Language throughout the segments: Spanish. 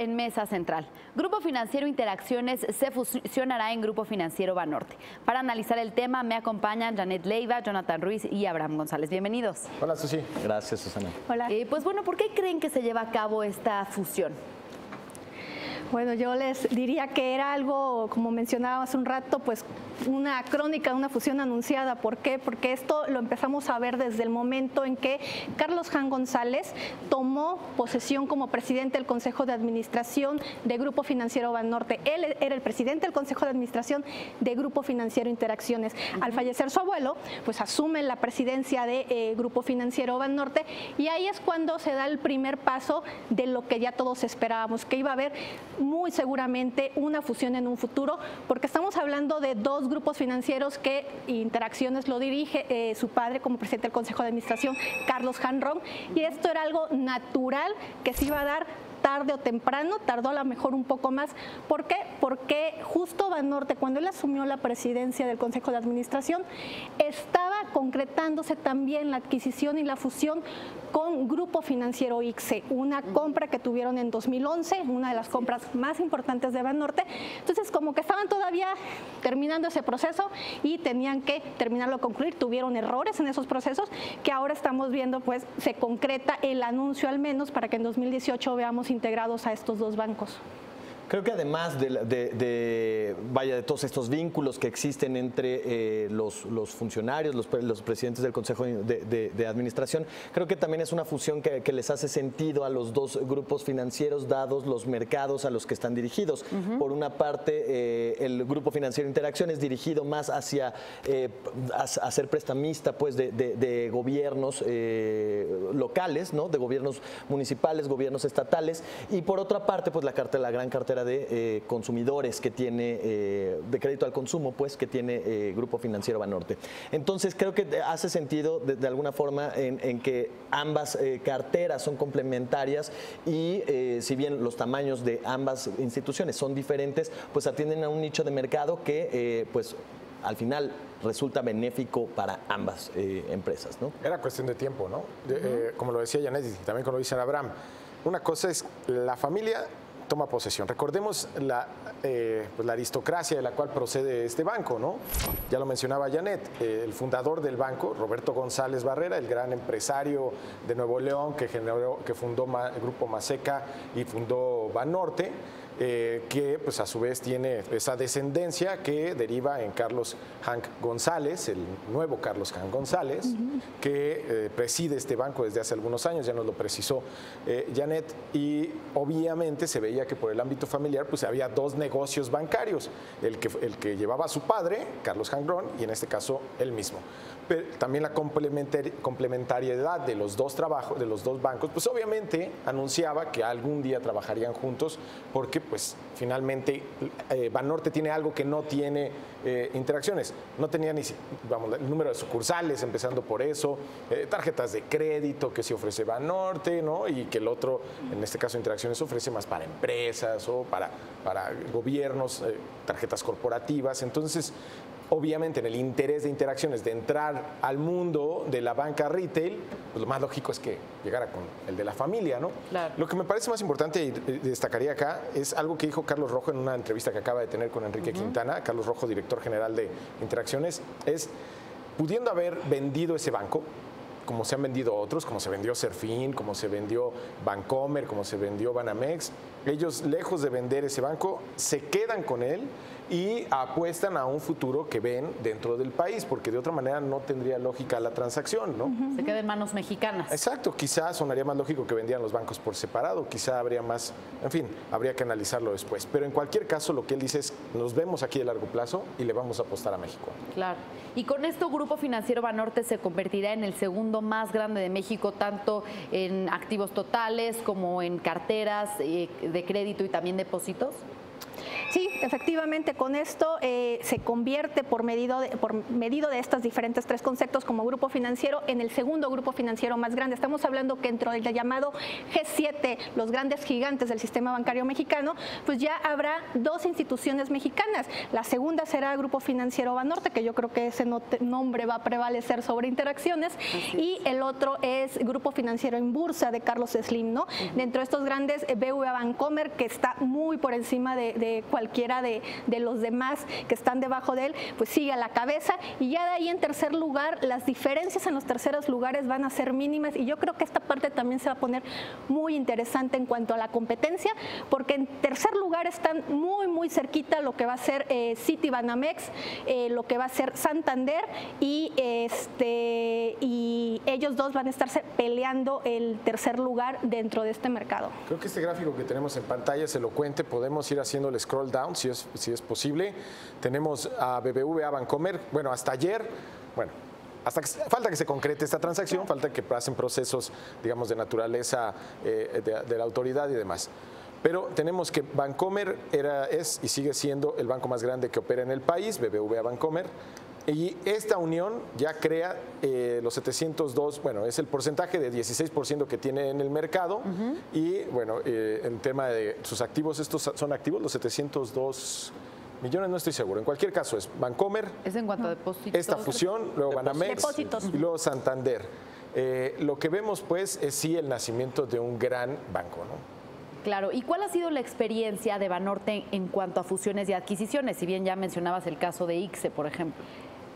en Mesa Central. Grupo Financiero Interacciones se fusionará en Grupo Financiero Banorte. Para analizar el tema me acompañan Janet Leiva, Jonathan Ruiz y Abraham González. Bienvenidos. Hola, Susi. Gracias, Susana. Hola. Pues bueno, ¿por qué creen que se lleva a cabo esta fusión? Bueno, yo les diría que era algo, como mencionaba hace un rato, pues una crónica, una fusión anunciada. ¿Por qué? Porque esto lo empezamos a ver desde el momento en que Carlos Jan González tomó posesión como presidente del Consejo de Administración de Grupo Financiero Banorte. Él era el presidente del Consejo de Administración de Grupo Financiero Interacciones. Al fallecer su abuelo, pues asume la presidencia de Grupo Financiero Banorte y ahí es cuando se da el primer paso de lo que ya todos esperábamos, que iba a haber muy seguramente una fusión en un futuro, porque estamos hablando de dos grupos financieros que Interacciones lo dirige su padre como presidente del Consejo de Administración, Carlos Jan Ron, y esto era algo natural que se iba a dar tarde o temprano, tardó a lo mejor un poco más. ¿Por qué? Porque justo Banorte, cuando él asumió la presidencia del Consejo de Administración, estaba concretándose también la adquisición y la fusión con Grupo Financiero ICSE, una compra que tuvieron en 2011, una de las compras más importantes de Banorte. Entonces, como que estaban todavía terminando ese proceso y tenían que terminarlo, concluir, tuvieron errores en esos procesos que ahora estamos viendo, pues se concreta el anuncio al menos para que en 2018 veamos integrados a estos dos bancos. Creo que además de todos estos vínculos que existen entre los funcionarios, los presidentes del Consejo de Administración, creo que también es una fusión que les hace sentido a los dos grupos financieros, dados los mercados a los que están dirigidos. Por una parte, el Grupo Financiero Interacciones dirigido más hacia a ser prestamista pues, de gobiernos locales, ¿no? De gobiernos municipales, gobiernos estatales, y por otra parte, pues la gran cartera de consumidores que tiene, de crédito al consumo, pues que tiene Grupo Financiero Banorte. Entonces creo que hace sentido de alguna forma en que ambas carteras son complementarias y si bien los tamaños de ambas instituciones son diferentes, pues atienden a un nicho de mercado que pues al final resulta benéfico para ambas empresas, ¿no? Era cuestión de tiempo, ¿no? Como lo decía Janet y también como lo dice Abraham, una cosa es la familia toma posesión. Recordemos pues la aristocracia de la cual procede este banco, ¿no? Ya lo mencionaba Janet, el fundador del banco, Roberto González Barrera, el gran empresario de Nuevo León que fundó el Grupo Maseca y fundó Banorte, que pues a su vez tiene esa descendencia que deriva en Carlos Jan González, el nuevo Carlos Jan González, que preside este banco desde hace algunos años, ya nos lo precisó Janet, y obviamente se veía que por el ámbito familiar pues había dos negocios bancarios, el que llevaba a su padre, Carlos Jan Ron, y en este caso él mismo. Pero también la complementariedad de los dos bancos, pues obviamente anunciaba que algún día trabajarían juntos, porque pues finalmente Banorte tiene algo que no tiene Interacciones. No tenía ni el número de sucursales, empezando por eso, tarjetas de crédito que sí ofrece Banorte, ¿no? Y que el otro, en este caso Interacciones, ofrece más para empresas o para gobiernos, tarjetas corporativas. Entonces, obviamente en el interés de Interacciones de entrar al mundo de la banca retail, pues lo más lógico es que llegara con el de la familia, ¿no? Claro. Lo que me parece más importante y destacaría acá es algo que dijo Carlos Rojo en una entrevista que acaba de tener con Enrique Quintana, Carlos Rojo, director general de Interacciones, es pudiendo haber vendido ese banco, como se han vendido otros, como se vendió Serfín, como se vendió Bancomer, como se vendió Banamex. Ellos, lejos de vender ese banco, se quedan con él y apuestan a un futuro que ven dentro del país, porque de otra manera no tendría lógica la transacción, ¿no? Se queda en manos mexicanas. Exacto, quizás sonaría más lógico que vendieran los bancos por separado, quizá habría más, en fin, habría que analizarlo después. Pero en cualquier caso, lo que él dice es, nos vemos aquí a largo plazo y le vamos a apostar a México. Claro. Y con esto, Grupo Financiero Banorte se convertirá en el segundo más grande de México, tanto en activos totales como en carteras de crédito y también depósitos. Sí, efectivamente, con esto se convierte por medido de estos diferentes tres conceptos como grupo financiero en el segundo grupo financiero más grande. Estamos hablando que dentro del llamado G7, los grandes gigantes del sistema bancario mexicano, pues ya habrá dos instituciones mexicanas. La segunda será Grupo Financiero Banorte, que yo creo que ese nombre va a prevalecer sobre Interacciones, y el otro es Grupo Financiero Inbursa de Carlos Slim, ¿no? Dentro de estos grandes, BBVA Bancomer, que está muy por encima de cualquiera de los demás que están debajo de él, pues sigue a la cabeza, y ya de ahí en tercer lugar, las diferencias en los terceros lugares van a ser mínimas, y yo creo que esta parte también se va a poner muy interesante en cuanto a la competencia, porque en tercer lugar están muy cerquita lo que va a ser Citibanamex, lo que va a ser Santander, y ellos dos van a estarse peleando el tercer lugar dentro de este mercado. Creo que este gráfico que tenemos en pantalla es elocuente. Podemos ir haciendo el scroll down si es posible. Tenemos a BBVA Bancomer, bueno, hasta ayer, falta que se concrete esta transacción, falta que pasen procesos, digamos, de naturaleza de la autoridad y demás. Pero tenemos que Bancomer es y sigue siendo el banco más grande que opera en el país, BBVA Bancomer. Y esta unión ya crea los 702, bueno, es el porcentaje de 16% que tiene en el mercado. Y bueno, en tema de sus activos, estos son activos, los 702 millones, no estoy seguro. En cualquier caso, es Bancomer. Es en cuanto a depósitos. Esta fusión, luego Banamex Depósitos. y luego Santander. Lo que vemos, pues, es sí el nacimiento de un gran banco, ¿no? Claro, ¿y cuál ha sido la experiencia de Banorte en cuanto a fusiones y adquisiciones? Si bien ya mencionabas el caso de ICSE, por ejemplo.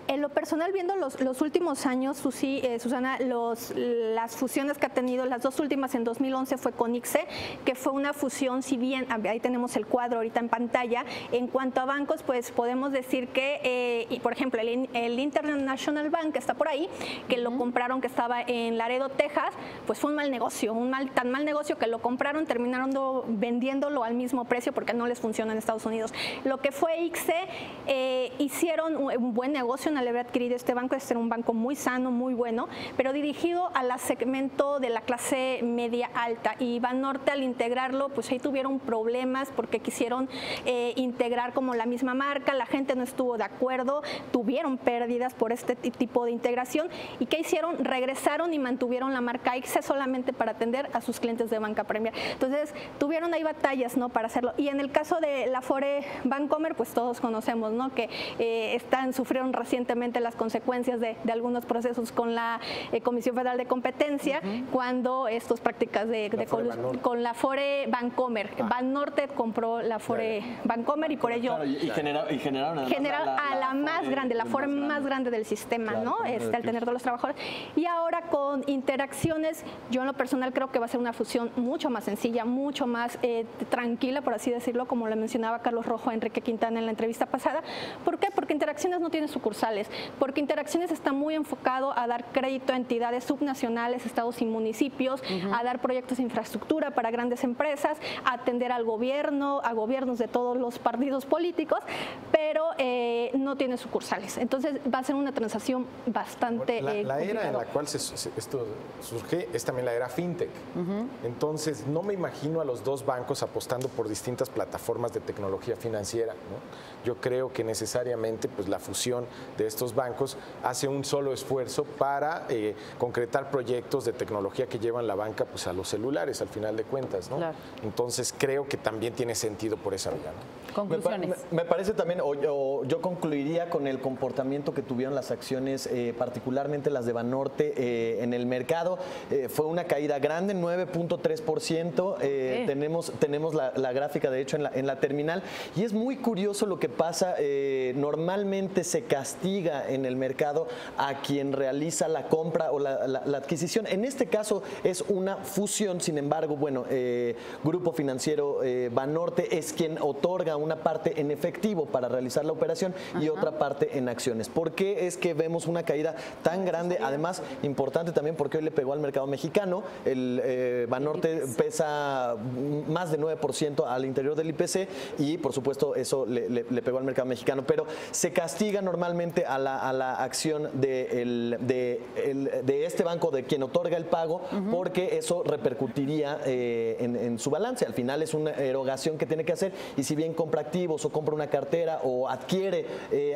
En lo personal, viendo los últimos años, Susana, las fusiones que ha tenido, las dos últimas en 2011 fue con ICSE, que fue una fusión, si bien ahí tenemos el cuadro ahorita en pantalla. En cuanto a bancos, pues podemos decir que, por ejemplo, el International Bank que está por ahí, que lo compraron, que estaba en Laredo, Texas, pues fue un mal negocio, tan mal negocio que lo compraron, terminaron vendiéndolo al mismo precio porque no les funciona en Estados Unidos. Lo que fue ICSE, hicieron un buen negocio al haber adquirido este banco. Este era un banco muy sano, muy bueno, pero dirigido al segmento de la clase media alta, y Banorte, al integrarlo, pues ahí tuvieron problemas porque quisieron integrar como la misma marca, la gente no estuvo de acuerdo, tuvieron pérdidas por este tipo de integración, y ¿qué hicieron? Regresaron y mantuvieron la marca ICSE solamente para atender a sus clientes de banca Premier. Entonces tuvieron ahí batallas, ¿no?, para hacerlo. Y en el caso de la Afore Bancomer, pues todos conocemos, ¿no?, que sufrieron recientemente las consecuencias de algunos procesos con la Comisión Federal de Competencia, cuando estas prácticas con la Afore Bancomer. Banorte compró la Afore Bancomer y por ello generaron a la más grande, la Afore más grande del sistema, ¿no? Al tener todos los trabajadores. Y ahora con Interacciones, yo en lo personal creo que va a ser una fusión mucho más sencilla, mucho más tranquila, por así decirlo, como lo mencionaba Carlos Rojo a Enrique Quintana en la entrevista pasada. ¿Por qué? Porque Interacciones no tiene sucursales, porque Interacciones está muy enfocado a dar crédito a entidades subnacionales, estados y municipios, a dar proyectos de infraestructura para grandes empresas, a atender al gobierno, a gobiernos de todos los partidos políticos, pero no tiene sucursales. Entonces va a ser una transacción bastante la era en la cual esto surge es también la era fintech. Entonces no me imagino a los dos bancos apostando por distintas plataformas de tecnología financiera, ¿no? Yo creo que necesariamente, pues, la fusión de estos bancos hace un solo esfuerzo para concretar proyectos de tecnología que llevan la banca, pues, a los celulares, al final de cuentas, ¿no? Claro. Entonces creo que también tiene sentido por esa vía, ¿no? Conclusiones. Me parece también, yo concluiría con el comportamiento que tuvieron las acciones, particularmente las de Banorte en el mercado. Fue una caída grande, 9.3%. Tenemos la gráfica, de hecho, en la terminal. Y es muy curioso lo que pasa. Normalmente se castiga en el mercado a quien realiza la compra o la adquisición. En este caso es una fusión, sin embargo, bueno, Grupo Financiero Banorte es quien otorga una parte en efectivo para realizar la operación y otra parte en acciones. ¿Por qué es que vemos una caída tan grande? Además, importante también porque hoy le pegó al mercado mexicano. El Banorte pesa más de 9% al interior del IPC y, por supuesto, eso le pegó al mercado mexicano. Pero se castiga normalmente directamente a la acción de este banco, de quien otorga el pago, porque eso repercutiría en su balance. Al final es una erogación que tiene que hacer, y si bien compra activos o compra una cartera o adquiere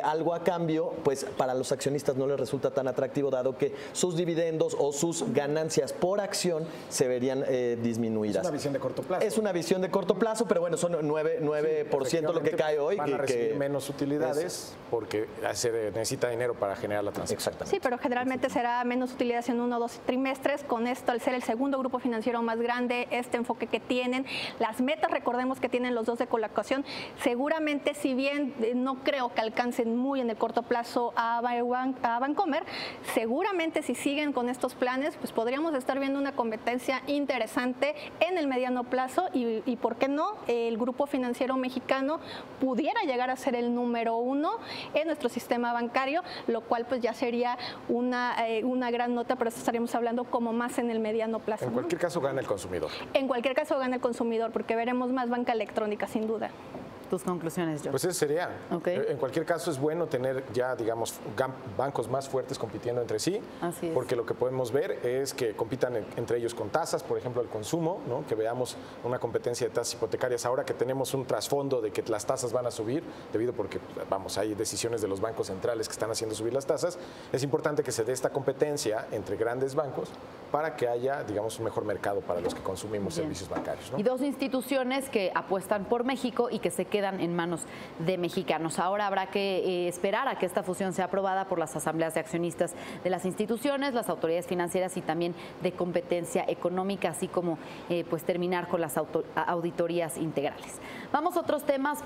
algo a cambio, pues para los accionistas no les resulta tan atractivo, dado que sus dividendos o sus ganancias por acción se verían disminuidas. Es una visión de corto plazo. Es una visión de corto plazo, pero bueno, son 9% lo que cae hoy. Van a recibir menos utilidades porque se necesita dinero para generar la transacción. Exactamente. Sí, pero generalmente será menos utilidades en 1 o 2 trimestres. Con esto, al ser el segundo grupo financiero más grande, este enfoque que tienen, las metas, recordemos que tienen los dos de colocación, seguramente, si bien no creo que alcancen muy en el corto plazo a Bancomer, seguramente si siguen con estos planes, pues podríamos estar viendo una competencia interesante en el mediano plazo y ¿por qué no? El grupo financiero mexicano pudiera llegar a ser el número 1 en nuestro sistema bancario, lo cual pues ya sería una gran nota, pero estaríamos hablando como más en el mediano plazo. En cualquier caso gana el consumidor. En cualquier caso gana el consumidor, porque veremos más banca electrónica, sin duda. Tus conclusiones, George. Pues eso sería. Okay. En cualquier caso es bueno tener ya, digamos, bancos más fuertes compitiendo entre sí. Así es. Porque lo que podemos ver es que compitan entre ellos con tasas, por ejemplo, el consumo, ¿no? Que veamos una competencia de tasas hipotecarias ahora que tenemos un trasfondo de que las tasas van a subir, debido porque, vamos, hay decisiones de los bancos centrales que están haciendo subir las tasas. Es importante que se dé esta competencia entre grandes bancos para que haya, digamos, un mejor mercado para los que consumimos servicios bancarios, ¿no? Y dos instituciones que apuestan por México y que se quedan en manos de mexicanos. Ahora habrá que esperar a que esta fusión sea aprobada por las asambleas de accionistas de las instituciones, las autoridades financieras y también de competencia económica, así como pues terminar con las auditorías integrales. Vamos a otros temas.